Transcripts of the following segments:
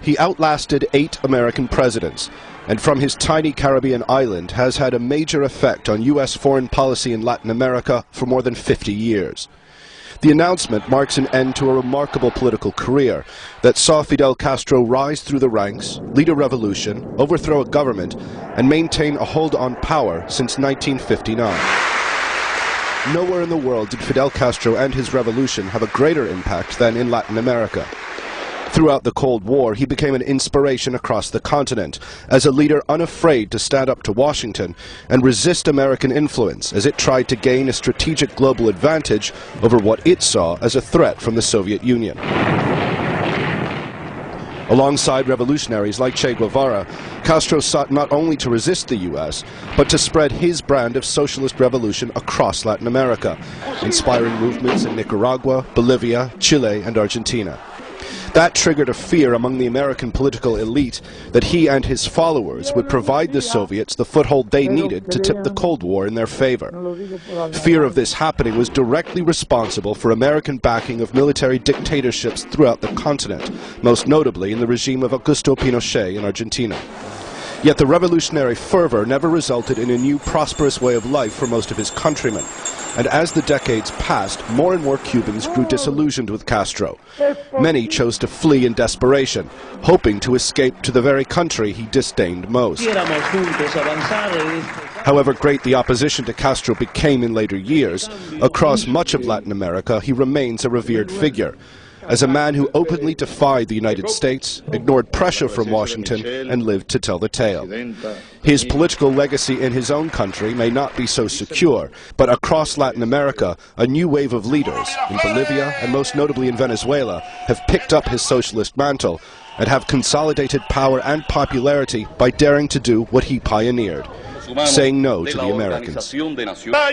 he outlasted 8 American presidents, and from his tiny Caribbean island has had a major effect on U.S. foreign policy in Latin America for more than 50 years. The announcement marks an end to a remarkable political career that saw Fidel Castro rise through the ranks, lead a revolution, overthrow a government, and maintain a hold on power since 1959. Nowhere in the world did Fidel Castro and his revolution have a greater impact than in Latin America. Throughout the Cold War, he became an inspiration across the continent, as a leader unafraid to stand up to Washington and resist American influence as it tried to gain a strategic global advantage over what it saw as a threat from the Soviet Union. Alongside revolutionaries like Che Guevara, Castro sought not only to resist the U.S., but to spread his brand of socialist revolution across Latin America, inspiring movements in Nicaragua, Bolivia, Chile, and Argentina. That triggered a fear among the American political elite that he and his followers would provide the Soviets the foothold they needed to tip the Cold War in their favor. Fear of this happening was directly responsible for American backing of military dictatorships throughout the continent, most notably in the regime of Augusto Pinochet in Argentina. Yet the revolutionary fervor never resulted in a new prosperous way of life for most of his countrymen. And as the decades passed, more and more Cubans grew disillusioned with Castro. Many chose to flee in desperation, hoping to escape to the very country he disdained most. However great the opposition to Castro became in later years, across much of Latin America he remains a revered figure. As a man who openly defied the United States, ignored pressure from Washington, and lived to tell the tale. His political legacy in his own country may not be so secure, but across Latin America, a new wave of leaders, in Bolivia and most notably in Venezuela, have picked up his socialist mantle and have consolidated power and popularity by daring to do what he pioneered, saying no to the Americans.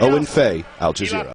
Owen Fay, Al Jazeera.